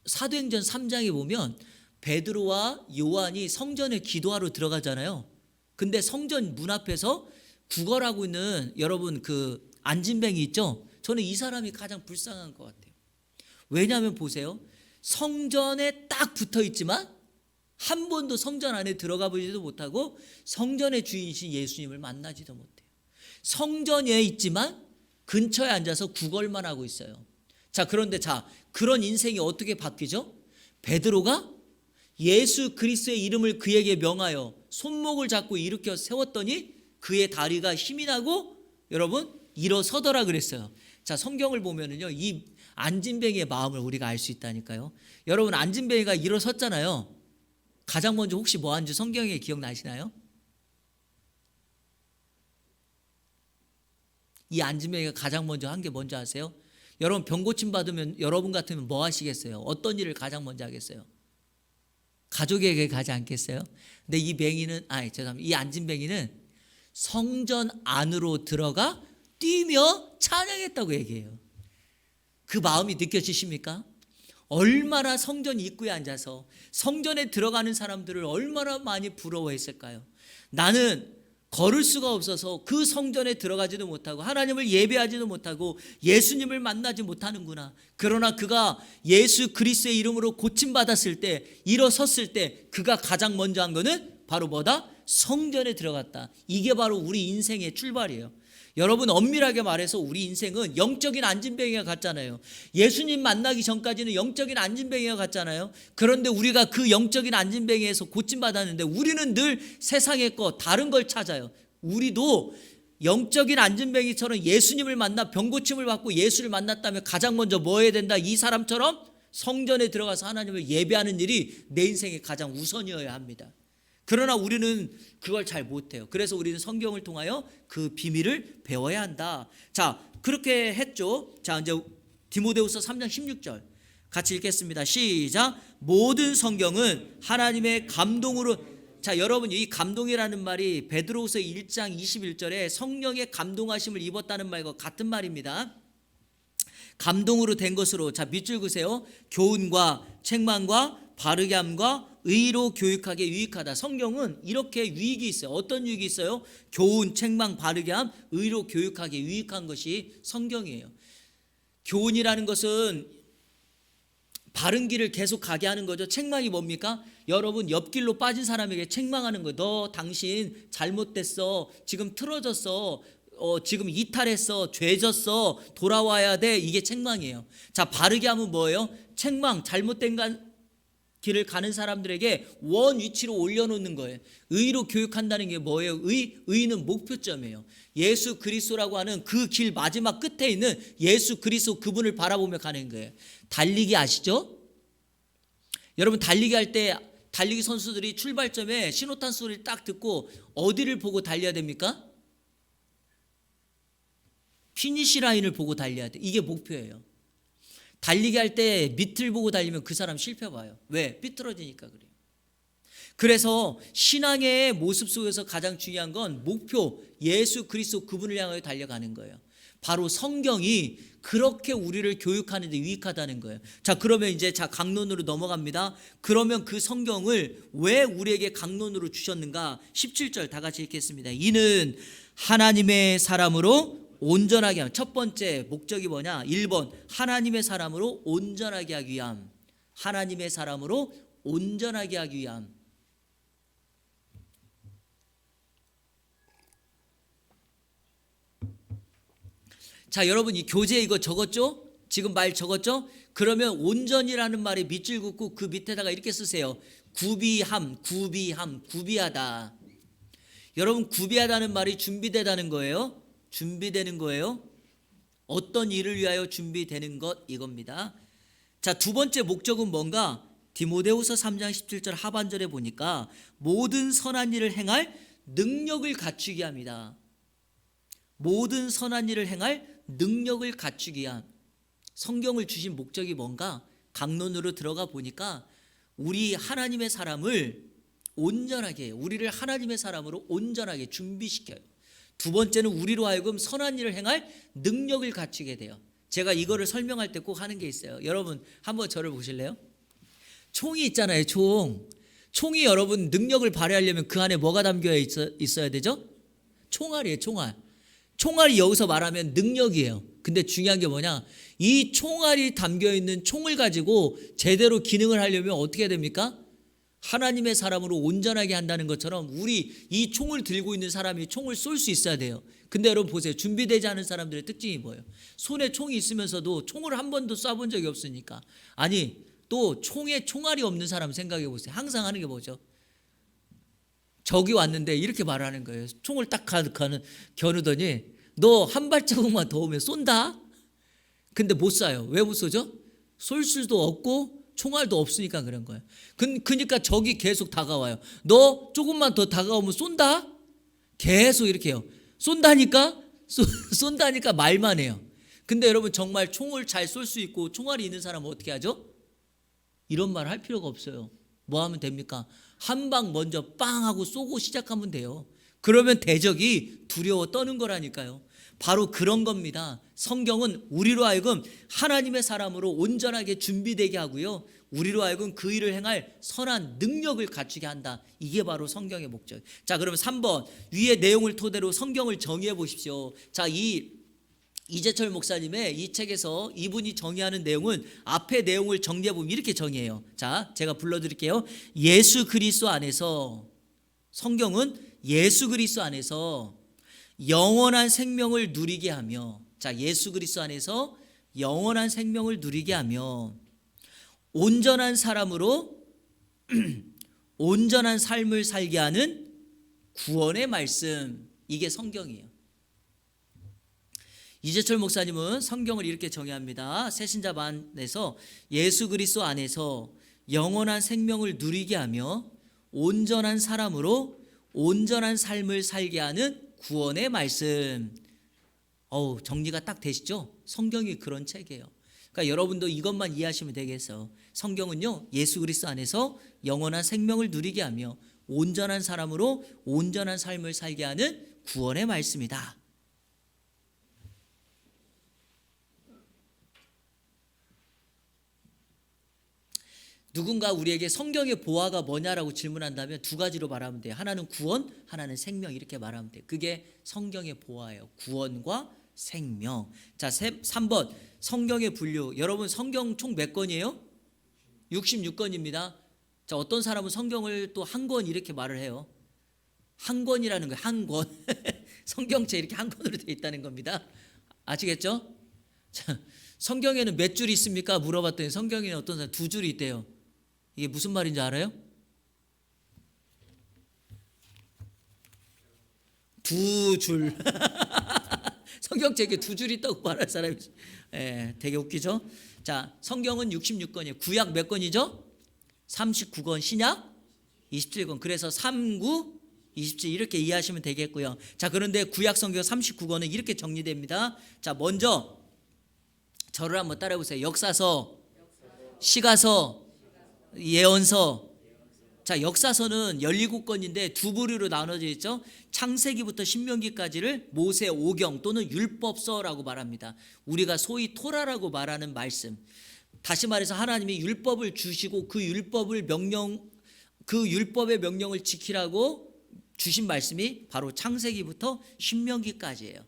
사도행전 3장에 보면 베드로와 요한이 성전에 기도하러 들어가잖아요. 근데 성전 문 앞에서 구걸하고 있는 여러분 그 안진뱅이 있죠? 저는 이 사람이 가장 불쌍한 것 같아요. 왜냐하면 보세요. 성전에 딱 붙어 있지만 한 번도 성전 안에 들어가 보지도 못하고 성전의 주인이신 예수님을 만나지도 못해요. 성전에 있지만 근처에 앉아서 구걸만 하고 있어요. 자, 그런데 그런 인생이 어떻게 바뀌죠? 베드로가 예수 그리스도의 이름을 그에게 명하여 손목을 잡고 일으켜 세웠더니 그의 다리가 힘이 나고 여러분 일어서더라 그랬어요. 자, 성경을 보면은요, 이 안진뱅이의 마음을 우리가 알 수 있다니까요. 여러분, 안진뱅이가 일어섰잖아요. 가장 먼저 혹시 뭐 한지 성경에 기억나시나요? 이 안진뱅이가 가장 먼저 한 게 뭔지 아세요? 여러분, 병 고침 받으면 여러분 같으면 뭐 하시겠어요? 어떤 일을 가장 먼저 하겠어요? 가족에게 가지 않겠어요? 근데 이 안진뱅이는 성전 안으로 들어가 뛰며 찬양했다고 얘기해요. 그 마음이 느껴지십니까? 얼마나 성전 입구에 앉아서 성전에 들어가는 사람들을 얼마나 많이 부러워했을까요? 나는 걸을 수가 없어서 그 성전에 들어가지도 못하고 하나님을 예배하지도 못하고 예수님을 만나지 못하는구나. 그러나 그가 예수 그리스도의 이름으로 고침받았을 때, 일어섰을 때 그가 가장 먼저 한 거는 바로 뭐다? 성전에 들어갔다. 이게 바로 우리 인생의 출발이에요. 여러분, 엄밀하게 말해서 우리 인생은 영적인 안진뱅이가 같잖아요. 예수님 만나기 전까지는 영적인 안진뱅이가 같잖아요. 그런데 우리가 그 영적인 안진뱅이에서 고침받았는데 우리는 늘 세상의 것, 다른 걸 찾아요. 우리도 영적인 안진뱅이처럼 예수님을 만나 병고침을 받고 예수를 만났다면 가장 먼저 뭐 해야 된다? 이 사람처럼 성전에 들어가서 하나님을 예배하는 일이 내 인생의 가장 우선이어야 합니다. 그러나 우리는 그걸 잘 못해요. 그래서 우리는 성경을 통하여 그 비밀을 배워야 한다. 자, 그렇게 했죠. 자, 이제 디모데후서 3장 16절 같이 읽겠습니다. 시작. 모든 성경은 하나님의 감동으로. 자, 여러분, 이 감동이라는 말이 베드로후서 1장 21절에 성령의 감동하심을 입었다는 말과 같은 말입니다. 감동으로 된 것으로, 자, 밑줄 그으세요. 교훈과 책망과 바르게 함과 의로 교육하게 유익하다. 성경은 이렇게 유익이 있어요. 어떤 유익이 있어요? 교훈, 책망, 바르게 함, 의로 교육하게 유익한 것이 성경이에요. 교훈이라는 것은 바른 길을 계속 가게 하는 거죠. 책망이 뭡니까? 여러분, 옆길로 빠진 사람에게 책망하는 거예요. 너 당신 잘못됐어. 지금 틀어졌어. 지금 이탈했어. 죄졌어. 돌아와야 돼. 이게 책망이에요. 자, 바르게 하면 뭐예요? 책망, 잘못된 길을 가는 사람들에게 원 위치로 올려놓는 거예요. 의로 교육한다는 게 뭐예요? 의는 목표점이에요. 예수 그리스도라고 하는 그 길 마지막 끝에 있는 예수 그리스도, 그분을 바라보며 가는 거예요. 달리기 아시죠? 여러분, 달리기 할 때 달리기 선수들이 출발점에 신호탄 소리를 딱 듣고 어디를 보고 달려야 됩니까? 피니시 라인을 보고 달려야 돼. 이게 목표예요. 달리기 할 때 밑을 보고 달리면 그 사람 실패 봐요. 왜? 삐뚤어지니까 그래요. 그래서 신앙의 모습 속에서 가장 중요한 건 목표, 예수 그리스도 그분을 향하여 달려가는 거예요. 바로 성경이 그렇게 우리를 교육하는 데 유익하다는 거예요. 자, 그러면 이제 강론으로 넘어갑니다. 그러면 그 성경을 왜 우리에게 강론으로 주셨는가? 17절 다 같이 읽겠습니다. 이는 하나님의 사람으로 온전하게 함. 첫 번째 목적이 뭐냐? 1번 하나님의 사람으로 온전하게 하기 위함. 하나님의 사람으로 온전하게 하기 위함. 자, 여러분 이 교재 이거 적었죠? 지금 말 적었죠? 그러면 온전이라는 말에 밑줄 긋고 그 밑에다가 이렇게 쓰세요. 구비함, 구비함, 구비하다. 여러분 구비하다는 말이 준비되다는 거예요. 준비되는 거예요. 어떤 일을 위하여 준비되는 것 이겁니다. 자, 두 번째 목적은 뭔가? 디모데후서 3장 17절 하반절에 보니까 모든 선한 일을 행할 능력을 갖추게 합니다. 모든 선한 일을 행할 능력을 갖추기 위한 성경을 주신 목적이 뭔가? 강론으로 들어가 보니까 우리 하나님의 사람을 온전하게 해요. 우리를 하나님의 사람으로 온전하게 준비시켜요. 두 번째는 우리로 하여금 선한 일을 행할 능력을 갖추게 돼요. 제가 이거를 설명할 때 꼭 하는 게 있어요. 여러분 한번 저를 보실래요? 총이 있잖아요. 총이 여러분 능력을 발휘하려면 그 안에 뭐가 담겨 있어야 되죠? 총알이에요. 총알이 여기서 말하면 능력이에요. 근데 중요한 게 뭐냐? 이 총알이 담겨있는 총을 가지고 제대로 기능을 하려면 어떻게 됩니까? 하나님의 사람으로 온전하게 한다는 것처럼 우리 이 총을 들고 있는 사람이 총을 쏠 수 있어야 돼요. 근데 여러분 보세요. 준비되지 않은 사람들의 특징이 뭐예요? 손에 총이 있으면서도 총을 한 번도 쏴본 적이 없으니까. 아니 또 총에 총알이 없는 사람 생각해 보세요. 항상 하는 게 뭐죠? 적이 왔는데 이렇게 말하는 거예요. 총을 딱 겨누더니 너 한 발자국만 더 오면 쏜다? 근데 못 쏴요. 왜 못 쏘죠? 쏠 수도 없고 총알도 없으니까 그런 거예요. 그러니까 적이 계속 다가와요. 너 조금만 더 다가오면 쏜다? 계속 이렇게 해요. 쏜다니까 말만 해요. 근데 여러분 정말 총을 잘 쏠 수 있고 총알이 있는 사람은 어떻게 하죠? 이런 말 할 필요가 없어요. 뭐 하면 됩니까? 한 방 먼저 빵 하고 쏘고 시작하면 돼요. 그러면 대적이 두려워 떠는 거라니까요. 바로 그런 겁니다. 성경은 우리로 하여금 하나님의 사람으로 온전하게 준비되게 하고요. 우리로 하여금 그 일을 행할 선한 능력을 갖추게 한다. 이게 바로 성경의 목적. 자, 그러면 3번 위의 내용을 토대로 성경을 정의해 보십시오. 자, 이재철 목사님의 이 책에서 이분이 정의하는 내용은 앞에 내용을 정리해 보면 이렇게 정의해요. 자, 제가 불러드릴게요. 예수 그리스도 안에서, 성경은 예수 그리스도 안에서 영원한 생명을 누리게 하며, 자, 예수 그리스도 안에서 영원한 생명을 누리게 하며 온전한 사람으로 온전한 삶을 살게 하는 구원의 말씀, 이게 성경이에요. 이재철 목사님은 성경을 이렇게 정의합니다. 새신자반에서 예수 그리스도 안에서 영원한 생명을 누리게 하며 온전한 사람으로 온전한 삶을 살게 하는 구원의 말씀. 정리가 딱 되시죠? 성경이 그런 책이에요. 그러니까 여러분도 이것만 이해하시면 되겠어요. 성경은요, 예수 그리스도 안에서 영원한 생명을 누리게 하며 온전한 사람으로 온전한 삶을 살게 하는 구원의 말씀이다. 누군가 우리에게 성경의 보화가 뭐냐라고 질문한다면 두 가지로 말하면 돼요. 하나는 구원, 하나는 생명, 이렇게 말하면 돼요. 그게 성경의 보화예요. 구원과 생명. 자, 3번 성경의 분류. 여러분 성경 총 몇 권이에요? 66권입니다. 자, 어떤 사람은 성경을 또 한 권 이렇게 말을 해요. 한 권이라는 거예요. 한 권. 성경책 이렇게 한 권으로 되어 있다는 겁니다. 아시겠죠? 자, 성경에는 몇 줄이 있습니까? 물어봤더니 성경에는 어떤 사람 2줄이 있대요. 이게 무슨 말인지 알아요? 2줄. 성경책에 2줄이 있다고 말할 사람이 되게 웃기죠? 자, 성경은 66권이에요. 구약 몇 권이죠? 39권, 신약 27권. 그래서 39, 27 이렇게 이해하시면 되겠고요. 자, 그런데 구약 성경 39권은 이렇게 정리됩니다. 자, 먼저 저를 한번 따라해 보세요. 역사서, 시가서, 예언서. 자, 역사서는 17권인데 두 부류로 나눠져 있죠. 창세기부터 신명기까지를 모세 오경 또는 율법서라고 말합니다. 우리가 소위 토라라고 말하는 말씀. 다시 말해서 하나님이 율법을 주시고 그 율법의 명령을 지키라고 주신 말씀이 바로 창세기부터 신명기까지예요.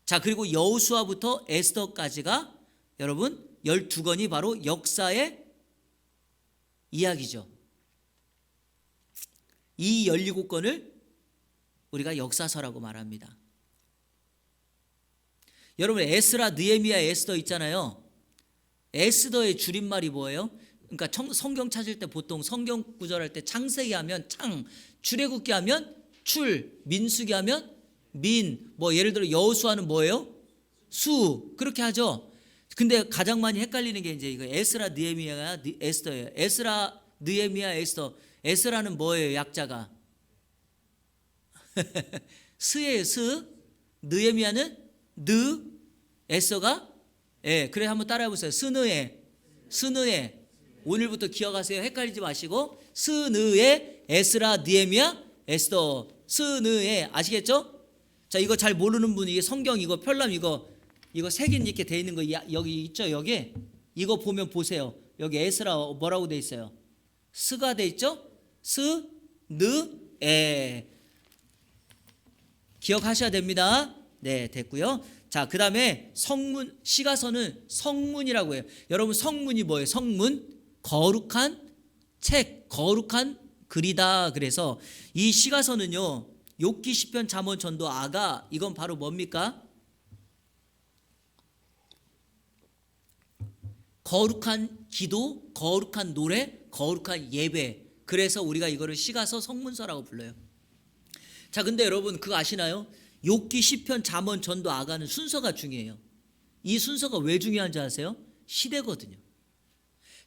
자, 그리고 여호수아부터 에스더까지가 여러분 12권이 바로 역사의 이야기죠. 이 17권을 우리가 역사서라고 말합니다. 여러분 에스라, 느헤미야, 에스더 있잖아요. 에스더의 줄임말이 뭐예요? 그러니까 성경 찾을 때 보통 성경 구절할 때 창세기 하면 창, 출애굽기 하면 출, 민수기 하면 민, 뭐 예를 들어 여호수아는 뭐예요? 수, 그렇게 하죠. 근데 가장 많이 헷갈리는 게 이제 이거 에스라, 느헤미야, 에스더예요. 에스라, 느헤미야, 에스더. 에스라는 뭐예요? 약자가 스예요. 스. 느헤미야는 느. 에스더가 그래 한번 따라해 보세요. 스느에. 스느에. 오늘부터 기억하세요. 헷갈리지 마시고 스느에 에스라, 느헤미야, 에스더. 스느에. 아시겠죠? 자, 이거 잘 모르는 분이 이게 성경 이거 편람 이거 색인 이렇게 돼 있는 거 여기 있죠? 여기 이거 보면 보세요. 여기 에스라 뭐라고 돼 있어요? 스가 돼 있죠? 스, 느, 에. 기억하셔야 됩니다. 네, 됐고요. 자, 그 다음에 성문, 시가서는 성문이라고 해요. 여러분 성문이 뭐예요? 성문, 거룩한 책, 거룩한 글이다. 그래서 이 시가서는요, 욥기, 시편, 잠언, 전도, 아가, 이건 바로 뭡니까? 거룩한 기도, 거룩한 노래, 거룩한 예배. 그래서 우리가 이거를 시가서, 성문서라고 불러요. 자, 근데 여러분 그거 아시나요? 욥기, 시편, 잠언, 전도, 아가는 순서가 중요해요. 이 순서가 왜 중요한지 아세요? 시대거든요.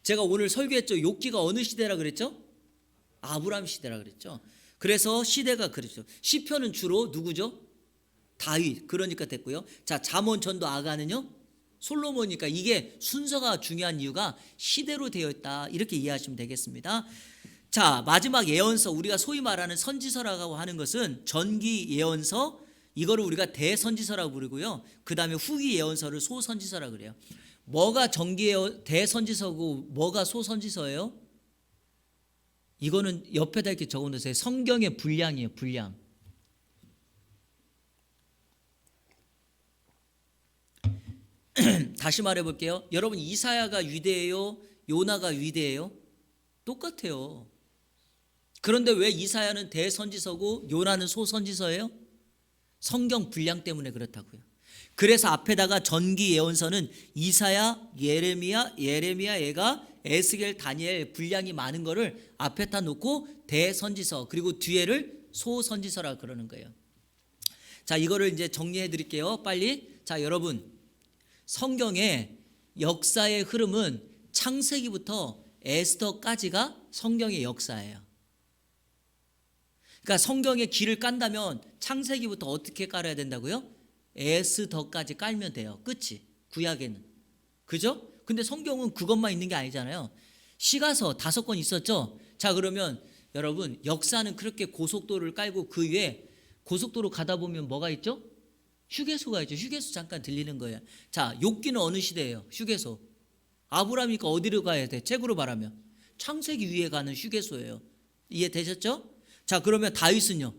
제가 오늘 설교했죠. 욥기가 어느 시대라 그랬죠? 아브라함 시대라 그랬죠. 그래서 시대가 그랬죠. 시편은 주로 누구죠? 다윗. 그러니까 됐고요. 자, 잠언, 전도, 아가는요? 솔로몬이니까. 이게 순서가 중요한 이유가 시대로 되어 있다. 이렇게 이해하시면 되겠습니다. 자, 마지막 예언서, 우리가 소위 말하는 선지서라고 하는 것은 전기 예언서, 이거를 우리가 대선지서라고 부르고요. 그 다음에 후기 예언서를 소선지서라고 그래요. 뭐가 대선지서고 뭐가 소선지서예요? 이거는 옆에다 이렇게 적어놓으세요. 성경의 분량이에요. 분량. 다시 말해볼게요. 여러분 이사야가 위대해요? 요나가 위대해요? 똑같아요. 그런데 왜 이사야는 대선지서고 요나는 소선지서예요? 성경 분량 때문에 그렇다고요. 그래서 앞에다가 전기 예언서는 이사야, 예레미야, 예가 에스겔, 다니엘 분량이 많은 거를 앞에다 놓고 대선지서, 그리고 뒤에를 소선지서라 그러는 거예요. 자, 이거를 이제 정리해 드릴게요. 빨리. 자, 여러분 성경의 역사의 흐름은 창세기부터 에스더까지가 성경의 역사예요. 그러니까 성경의 길을 깐다면 창세기부터 어떻게 깔아야 된다고요? 에스더까지 깔면 돼요. 끝이. 구약에는. 그죠? 근데 성경은 그것만 있는 게 아니잖아요. 시가서 5권 있었죠? 자, 그러면 여러분 역사는 그렇게 고속도로를 깔고 그 위에 고속도로 가다 보면 뭐가 있죠? 휴게소가 있죠. 휴게소 잠깐 들리는 거예요. 자, 욥기는 어느 시대예요? 휴게소. 아브라함이니까 어디로 가야 돼? 책으로 말하면 창세기 위에 가는 휴게소예요. 이해되셨죠? 자, 그러면 다윗은요?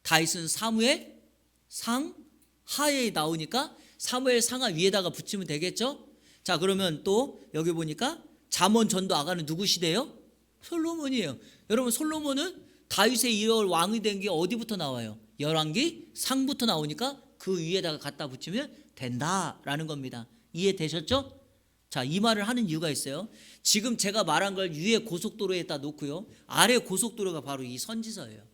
다윗은 사무엘 상 하에 나오니까 사무엘 상하 위에다가 붙이면 되겠죠? 자, 그러면 또 여기 보니까 잠언, 전도, 아가는 누구 시대예요? 솔로몬이에요. 여러분 솔로몬은 다윗의 이을 왕이 된 게 어디부터 나와요? 열왕기 상부터 나오니까 그 위에다가 갖다 붙이면 된다라는 겁니다. 이해되셨죠? 자, 이 말을 하는 이유가 있어요. 지금 제가 말한 걸 위에 고속도로에다 놓고요, 아래 고속도로가 바로 이 선지서예요.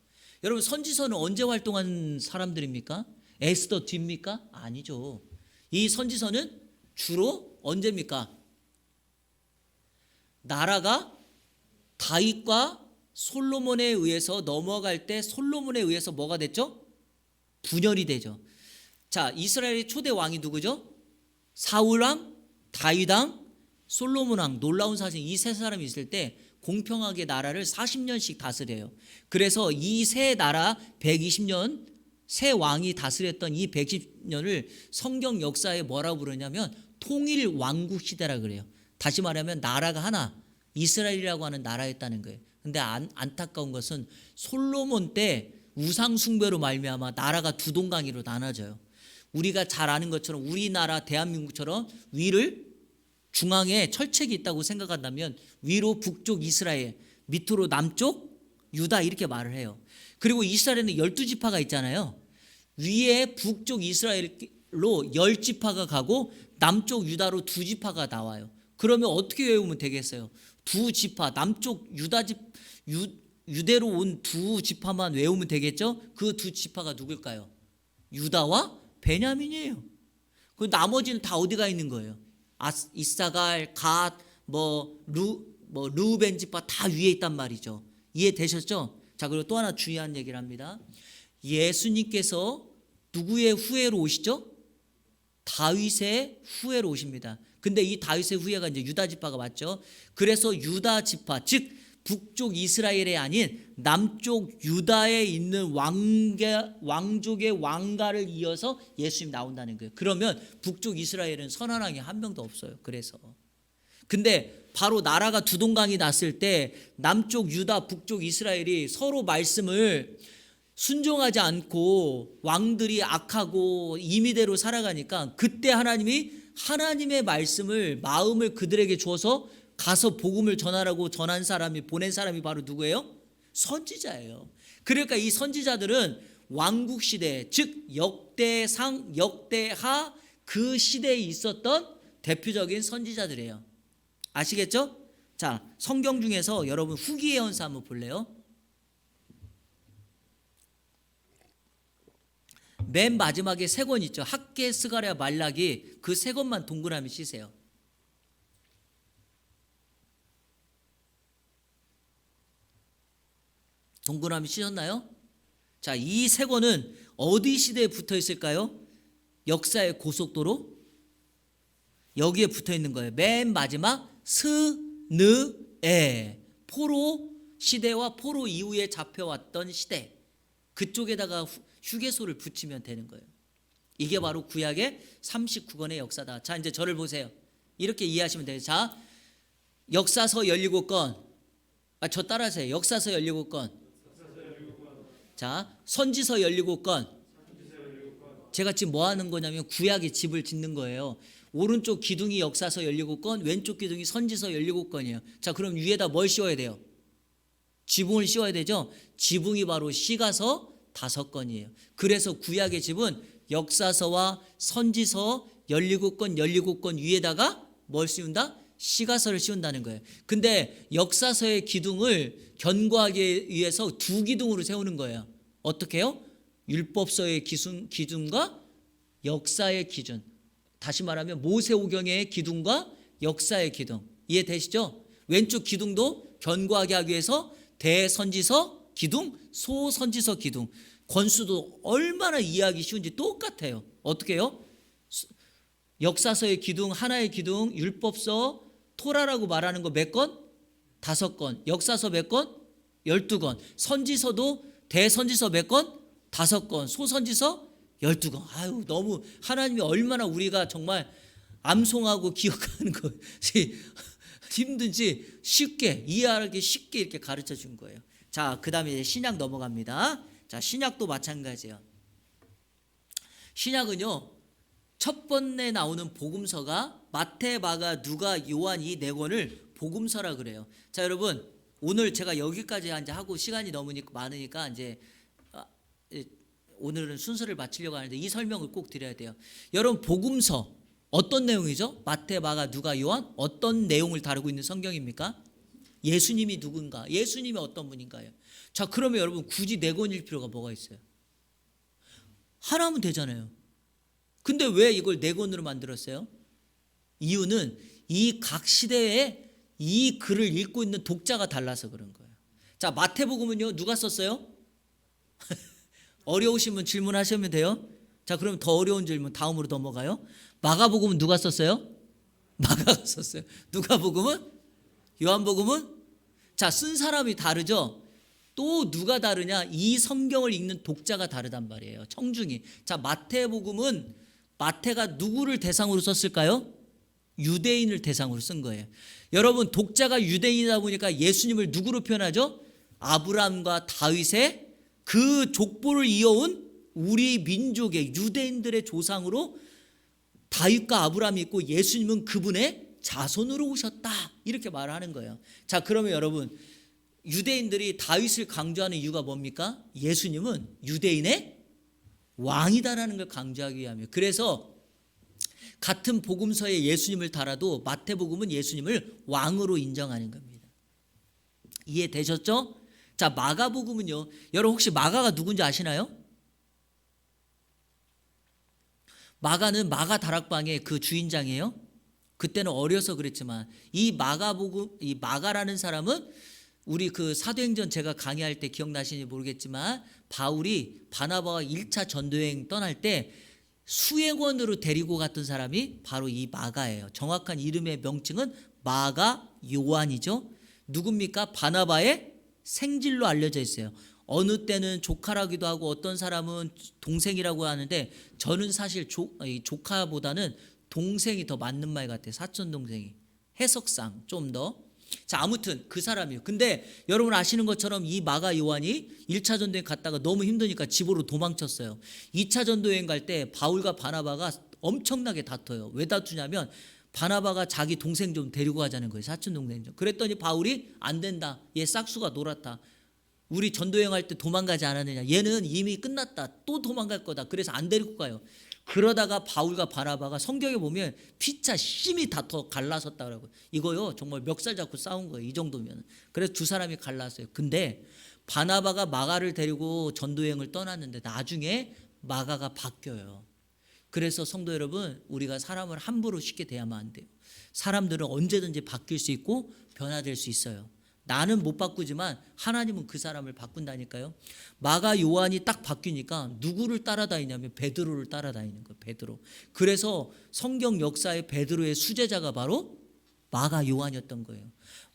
여러분 선지서는 언제 활동한 사람들입니까? 에스더 뒤입니까? 아니죠. 이 선지서는 주로 언제입니까? 나라가 다윗과 솔로몬에 의해서 넘어갈 때 솔로몬에 의해서 뭐가 됐죠? 분열이 되죠. 자, 이스라엘의 초대 왕이 누구죠? 사울왕 다윗왕, 솔로몬왕, 놀라운 사실 이 세 사람이 있을 때 공평하게 나라를 40년씩 다스려요. 그래서 이 세 나라 120년 세 왕이 다스렸던 이 110년을 성경 역사에 뭐라고 부르냐면 통일 왕국 시대라 그래요. 다시 말하면 나라가 하나, 이스라엘이라고 하는 나라였다는 거예요. 근데 안타까운 것은 솔로몬 때 우상 숭배로 말미암아 나라가 두 동강이로 나눠져요. 우리가 잘 아는 것처럼 우리나라 대한민국처럼 위를 중앙에 철책이 있다고 생각한다면 위로 북쪽 이스라엘, 밑으로 남쪽 유다 이렇게 말을 해요. 그리고 이스라엘에는 12지파가 있잖아요. 위에 북쪽 이스라엘로 10지파가 가고 남쪽 유다로 2지파가 나와요. 그러면 어떻게 외우면 되겠어요? 2지파, 남쪽 유대로 온 2지파만 외우면 되겠죠? 그 2지파가 누굴까요? 유다와 베냐민이에요. 그 나머지는 다 어디가 있는 거예요? 이사갈, 갓, 르우벤 지파 다 위에 있단 말이죠. 이해되셨죠? 자, 그리고 또 하나 중요한 얘기를 합니다. 예수님께서 누구의 후예로 오시죠? 다윗의 후예로 오십니다. 근데 이 다윗의 후예가 이제 유다 지파가 맞죠? 그래서 유다 지파, 즉 북쪽 이스라엘이 아닌 남쪽 유다에 있는 왕족의 왕가를 이어서 예수님이 나온다는 거예요. 그러면 북쪽 이스라엘은 선한 왕이 한 명도 없어요. 그래서 근데 바로 나라가 두 동강이 났을 때 남쪽 유다, 북쪽 이스라엘이 서로 말씀을 순종하지 않고 왕들이 악하고 임의대로 살아가니까 그때 하나님이 하나님의 말씀을 마음을 그들에게 주어서 가서 복음을 전하라고 전한 사람이 보낸 사람이 바로 누구예요? 선지자예요. 그러니까 이 선지자들은 왕국 시대, 즉 역대상, 역대하 그 시대에 있었던 대표적인 선지자들이에요. 아시겠죠? 자, 성경 중에서 여러분 후기 예언서 한번 볼래요? 맨 마지막에 세 권 있죠. 학개, 스가랴, 말라기. 그 세 권만 동그라미 치세요. 동그라미 치셨나요? 자, 이 세 권은 어디 시대에 붙어 있을까요? 역사의 고속도로? 여기에 붙어 있는 거예요. 맨 마지막 스느에 포로 시대와 포로 이후에 잡혀왔던 시대. 그쪽에다가 휴게소를 붙이면 되는 거예요. 이게 바로 구약의 39권의 역사다. 자, 이제 저를 보세요. 이렇게 이해하시면 돼요. 자, 역사서 17권. 저 따라하세요. 역사서 17권. 자, 선지서 17권. 제가 지금 뭐 하는 거냐면 구약의 집을 짓는 거예요. 오른쪽 기둥이 역사서 17권, 왼쪽 기둥이 선지서 17권이에요. 자, 그럼 위에다 뭘 씌워야 돼요? 지붕을 씌워야 되죠? 지붕이 바로 시가서 5권이에요. 그래서 구약의 집은 역사서와 선지서 17권 위에다가 뭘 씌운다? 시가서를 씌운다는 거예요. 근데 역사서의 기둥을 견고하기 위해서 두 기둥으로 세우는 거예요. 어떻게 해요? 율법서의 기준과 역사의 기준. 다시 말하면 모세오경의 기둥과 역사의 기둥. 이해되시죠? 왼쪽 기둥도 견고하게 하기 위해서 대선지서 기둥, 소선지서 기둥. 권수도 얼마나 이해하기 쉬운지 똑같아요. 어떻게 해요? 역사서의 기둥, 하나의 기둥, 율법서, 토라라고 말하는 거 몇 권? 5권. 역사서 몇 권? 12권. 선지서도 대선지서 몇 권? 5권. 소선지서 12권. 아유, 너무 하나님이 얼마나 우리가 정말 암송하고 기억하는 것이 힘든지 쉽게 이해하기 쉽게 이렇게 가르쳐 준 거예요. 자, 그 다음에 신약 넘어갑니다. 자, 신약도 마찬가지예요. 신약은요, 첫 번에 나오는 복음서가 마태, 마가, 누가, 요한 이 네 권을 복음서라 그래요. 자, 여러분, 오늘 제가 여기까지 이제 하고 시간이 너무니까 많으니까 이제 오늘은 순서를 마치려고 하는데 이 설명을 꼭 드려야 돼요. 여러분, 복음서 어떤 내용이죠? 마태, 마가, 누가, 요한 어떤 내용을 다루고 있는 성경입니까? 예수님이 누군가? 예수님이 어떤 분인가요? 자, 그러면 여러분 굳이 네 권일 필요가 뭐가 있어요? 하나면 되잖아요. 근데 왜 이걸 네 권으로 만들었어요? 이유는 이 각 시대에 이 글을 읽고 있는 독자가 달라서 그런 거예요. 자, 마태복음은요, 누가 썼어요? 어려우신 분 질문하시면 돼요. 자, 그럼 더 어려운 질문 다음으로 넘어가요. 마가복음은 누가 썼어요? 마가가 썼어요. 누가복음은? 요한복음은? 자, 쓴 사람이 다르죠. 또 누가 다르냐? 이 성경을 읽는 독자가 다르단 말이에요. 청중이. 자, 마태복음은 마태가 누구를 대상으로 썼을까요? 유대인을 대상으로 쓴 거예요. 여러분, 독자가 유대인이다 보니까 예수님을 누구로 표현하죠? 아브라함과 다윗의 그 족보를 이어온 우리 민족의 유대인들의 조상으로 다윗과 아브라함이 있고 예수님은 그분의 자손으로 오셨다, 이렇게 말하는 거예요. 자, 그러면 여러분, 유대인들이 다윗을 강조하는 이유가 뭡니까? 예수님은 유대인의 왕이다라는 걸 강조하기 위함이에요. 그래서 같은 복음서에 예수님을 달아도 마태복음은 예수님을 왕으로 인정하는 겁니다. 이해되셨죠? 자, 마가복음은요, 여러분 혹시 마가가 누군지 아시나요? 마가는 마가 다락방의 그 주인장이에요. 그때는 어려서 그랬지만 이 마가복음, 이 마가라는 사람은 우리 그 사도행전 제가 강의할 때 기억나시는지 모르겠지만 바울이 바나바와 1차 전도여행 떠날 때 수행원으로 데리고 갔던 사람이 바로 이 마가예요. 정확한 이름의 명칭은 마가 요한이죠. 누굽니까? 바나바의 생질로 알려져 있어요. 어느 때는 조카라기도 하고 어떤 사람은 동생이라고 하는데 저는 사실 조카보다는 동생이 더 맞는 말 같아요. 사촌 동생이. 해석상 좀 더. 자, 아무튼 그 사람이에요. 근데 여러분 아시는 것처럼 이 마가 요한이 1차 전도여행 갔다가 너무 힘드니까 집으로 도망쳤어요. 2차 전도여행 갈 때 바울과 바나바가 엄청나게 다퉈요. 왜 다투냐면 바나바가 자기 동생 좀 데리고 가자는 거예요. 사촌 동생 좀. 그랬더니 바울이 안 된다. 얘 싹수가 놀았다. 우리 전도여행 할 때 도망가지 않았느냐. 얘는 이미 끝났다. 또 도망갈 거다. 그래서 안 데리고 가요. 그러다가 바울과 바나바가 성경에 보면 피차 심히 다퉈 갈라섰다고. 이거요 정말 멱살 잡고 싸운 거예요. 이 정도면. 그래서 두 사람이 갈랐어요. 근데 바나바가 마가를 데리고 전도여행을 떠났는데 나중에 마가가 바뀌어요. 그래서 성도 여러분, 우리가 사람을 함부로 쉽게 대하면 안 돼요. 사람들은 언제든지 바뀔 수 있고 변화될 수 있어요. 나는 못 바꾸지만 하나님은 그 사람을 바꾼다니까요. 마가 요한이 딱 바뀌니까 누구를 따라다니냐면 베드로를 따라다니는 거예요. 베드로. 그래서 성경 역사의 베드로의 수제자가 바로 마가 요한이었던 거예요.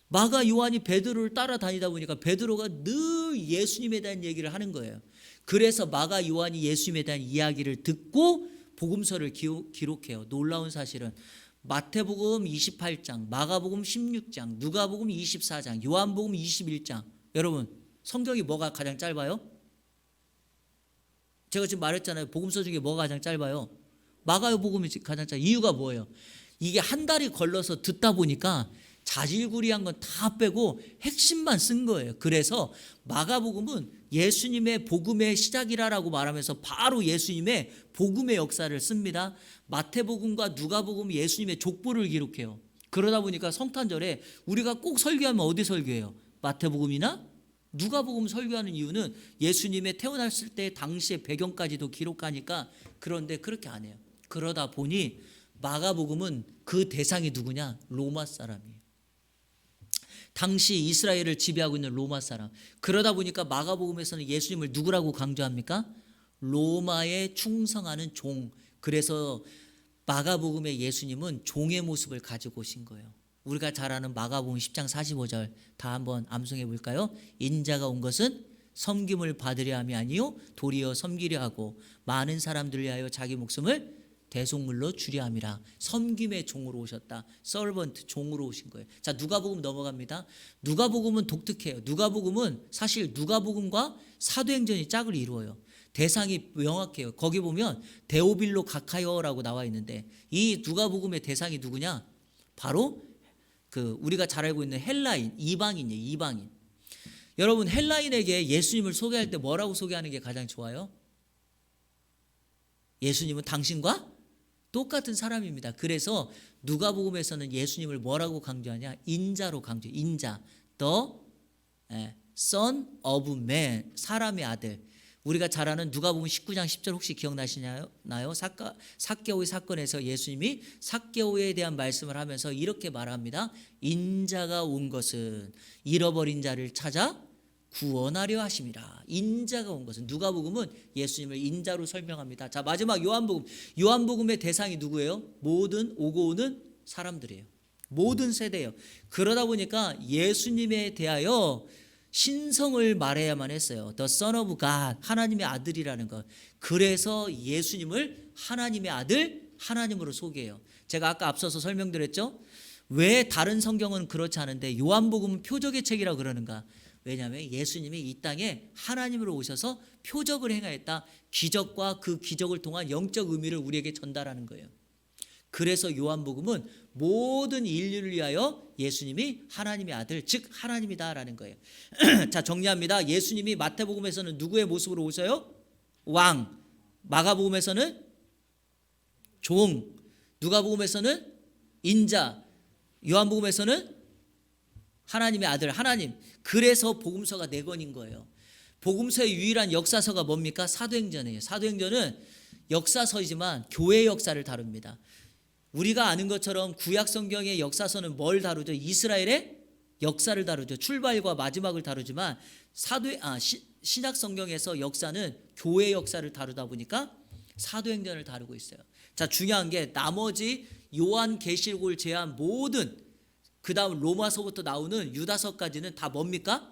마가 요한이 베드로를 따라다니다 보니까 베드로가 늘 예수님에 대한 얘기를 하는 거예요. 그래서 마가 요한이 예수님에 대한 이야기를 듣고 복음서를 기록해요. 놀라운 사실은 마태복음 28장, 마가복음 16장, 누가복음 24장, 요한복음 21장. 여러분, 성경이 뭐가 가장 짧아요? 제가 지금 말했잖아요. 복음서 중에 뭐가 가장 짧아요? 마가복음이 가장 짧아요. 이유가 뭐예요? 이게 한 달이 걸러서 듣다 보니까 자질구리한 건 다 빼고 핵심만 쓴 거예요. 그래서 마가복음은 예수님의 복음의 시작이라고 말하면서 바로 예수님의 복음의 역사를 씁니다. 마태복음과 누가복음이 예수님의 족보를 기록해요. 그러다 보니까 성탄절에 우리가 꼭 설교하면 어디 설교해요? 마태복음이나 누가복음 설교하는 이유는 예수님의 태어났을 때 당시의 배경까지도 기록하니까. 그런데 그렇게 안 해요. 그러다 보니 마가복음은 그 대상이 누구냐? 로마 사람이에요. 당시 이스라엘을 지배하고 있는 로마 사람. 그러다 보니까 마가복음에서는 예수님을 누구라고 강조합니까? 로마에 충성하는 종. 그래서 마가복음의 예수님은 종의 모습을 가지고 오신 거예요. 우리가 잘 아는 마가복음 10장 45절 다 한번 암송해 볼까요? 인자가 온 것은 섬김을 받으려 함이 아니요 도리어 섬기려 하고 많은 사람들을 위하여 자기 목숨을 대속물로 주려 함이라. 섬김의 종으로 오셨다. 서번트, 종으로 오신 거예요. 자, 누가복음 넘어갑니다. 누가복음은 독특해요. 누가복음은 사실 누가복음과 사도행전이 짝을 이루어요. 대상이 명확해요. 거기 보면 데오빌로 가카이어라고 나와 있는데 이 누가복음의 대상이 누구냐? 바로 그 우리가 잘 알고 있는 헬라인, 이방인이에요. 이방인. 여러분, 헬라인에게 예수님을 소개할 때 뭐라고 소개하는 게 가장 좋아요? 예수님은 당신과 똑같은 사람입니다. 그래서 누가복음에서는 예수님을 뭐라고 강조하냐? 인자로 강조해요. 인자, the son of man, 사람의 아들. 우리가 잘 아는 누가복음 19장 10절 혹시 기억나시나요? 삭개오의 사건에서 예수님이 삭개오에 대한 말씀을 하면서 이렇게 말합니다. 인자가 온 것은 잃어버린 자를 찾아 구원하려 하심이라. 인자가 온 것은, 누가복음은 예수님을 인자로 설명합니다. 자, 마지막 요한복음. 요한복음의 대상이 누구예요? 모든 오고 오는 사람들이에요. 모든 세대예요. 그러다 보니까 예수님에 대하여 신성을 말해야만 했어요. The Son of God, 하나님의 아들이라는 것. 그래서 예수님을 하나님의 아들, 하나님으로 소개해요. 제가 아까 앞서서 설명드렸죠. 왜 다른 성경은 그렇지 않은데 요한복음은 표적의 책이라고 그러는가? 왜냐하면 예수님이 이 땅에 하나님으로 오셔서 표적을 행하였다. 기적과 그 기적을 통한 영적 의미를 우리에게 전달하는 거예요. 그래서 요한복음은 모든 인류를 위하여 예수님이 하나님의 아들, 즉 하나님이다라는 거예요. 자, 정리합니다. 예수님이 마태복음에서는 누구의 모습으로 오셔요? 왕. 마가복음에서는 종. 누가복음에서는 인자. 요한복음에서는 하나님의 아들, 하나님. 그래서 복음서가 4권인 거예요. 복음서의 유일한 역사서가 뭡니까? 사도행전이에요. 사도행전은 역사서이지만 교회 역사를 다룹니다. 우리가 아는 것처럼 구약 성경의 역사서는 뭘 다루죠? 이스라엘의 역사를 다루죠. 출발과 마지막을 다루지만 신약 성경에서 역사는 교회 역사를 다루다 보니까 사도행전을 다루고 있어요. 자, 중요한 게 나머지 요한계시록을 제외한 모든 그다음 로마서부터 나오는 유다서까지는 다 뭡니까?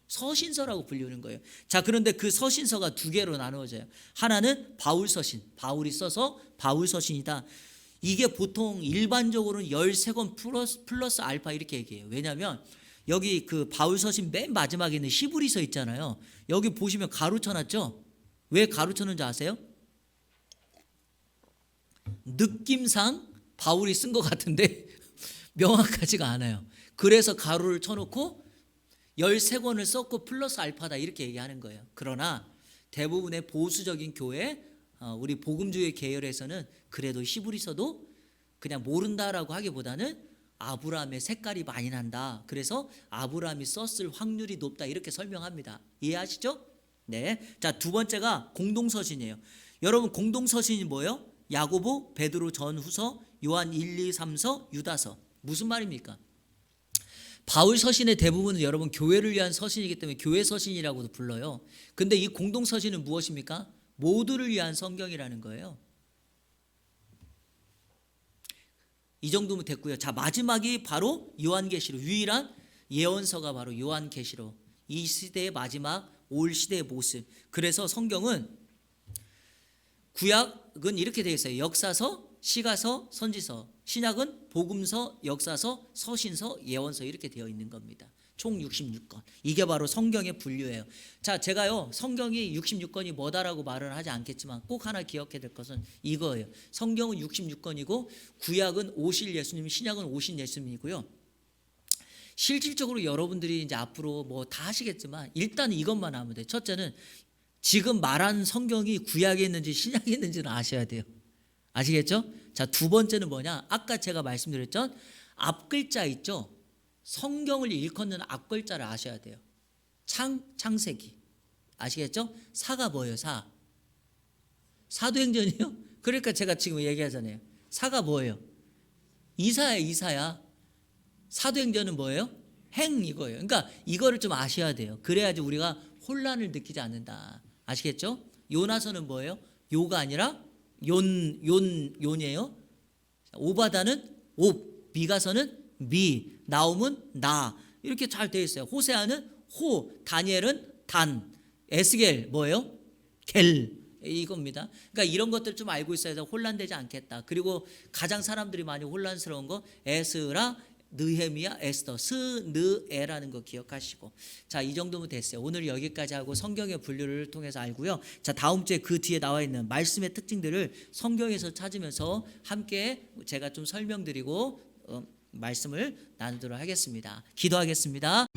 서신서라고 불리는 거예요. 자, 그런데 그 서신서가 2개로 나누어져요. 하나는 바울서신, 바울이 써서 바울서신이다. 이게 보통 일반적으로는 13권 플러스 알파 이렇게 얘기해요. 왜냐하면 여기 그 바울서신 맨 마지막에 있는 히브리서 있잖아요. 여기 보시면 가로 쳐놨죠. 왜 가로 쳤는지 아세요? 느낌상 바울이 쓴 것 같은데 명확하지가 않아요. 그래서 가로를 쳐놓고 13권을 썼고 플러스 알파다 이렇게 얘기하는 거예요. 그러나 대부분의 보수적인 교회, 우리 복음주의 계열에서는 그래도 히브리서도 그냥 모른다라고 하기보다는 아브라함의 색깔이 많이 난다. 그래서 아브라함이 썼을 확률이 높다 이렇게 설명합니다. 이해하시죠? 네. 자, 2번째가 공동서신이에요. 여러분 공동서신이 뭐예요? 야고보, 베드로 전후서, 요한 1, 2, 3서, 유다서. 무슨 말입니까? 바울 서신의 대부분은 여러분 교회를 위한 서신이기 때문에 교회 서신이라고도 불러요. 근데 이 공동 서신은 무엇입니까? 모두를 위한 성경이라는 거예요. 이 정도면 됐고요. 자, 마지막이 바로 요한계시록. 유일한 예언서가 바로 요한계시록. 이 시대의 마지막, 올 시대의 모습. 그래서 성경은 구약은 이렇게 되어 있어요. 역사서, 시가서, 선지서. 신약은 복음서, 역사서, 서신서, 예언서 이렇게 되어 있는 겁니다. 총 66권. 이게 바로 성경의 분류예요. 자, 제가요 성경이 66권이 뭐다라고 말은 하지 않겠지만 꼭 하나 기억해야 될 것은 이거예요. 성경은 66권이고 구약은 오실 예수님, 신약은 오신 예수님이고요. 실질적으로 여러분들이 이제 앞으로 뭐 다 하시겠지만 일단 이것만 하면 돼요. 첫째는 지금 말한 성경이 구약에 있는지 신약에 있는지는 아셔야 돼요. 아시겠죠? 자, 2번째는 뭐냐? 아까 제가 말씀드렸죠? 앞글자 있죠? 성경을 일컫는 앞글자를 아셔야 돼요. 창세기. 아시겠죠? 사가 뭐예요? 사도행전이요? 그러니까 제가 지금 얘기하잖아요. 사가 뭐예요? 이사야. 사도행전은 뭐예요? 행 이거예요. 그러니까 이거를 좀 아셔야 돼요. 그래야지 우리가 혼란을 느끼지 않는다. 아시겠죠? 요나서는 뭐예요? 요가 아니라 요니에요. 오바다는 옵, 미가서는 미, 나움은 나 이렇게 잘 되어 있어요. 호세아는 호, 다니엘은 단, 에스겔 뭐예요? 겔 이겁니다. 그러니까 이런 것들 좀 알고 있어야 혼란되지 않겠다. 그리고 가장 사람들이 많이 혼란스러운 거 에스라, 느헤미야, 에스더, 스느에라는 거 기억하시고. 자, 이 정도면 됐어요. 오늘 여기까지 하고 성경의 분류를 통해서 알고요. 자, 다음 주에 그 뒤에 나와 있는 말씀의 특징들을 성경에서 찾으면서 함께 제가 좀 설명드리고 말씀을 나누도록 하겠습니다. 기도하겠습니다.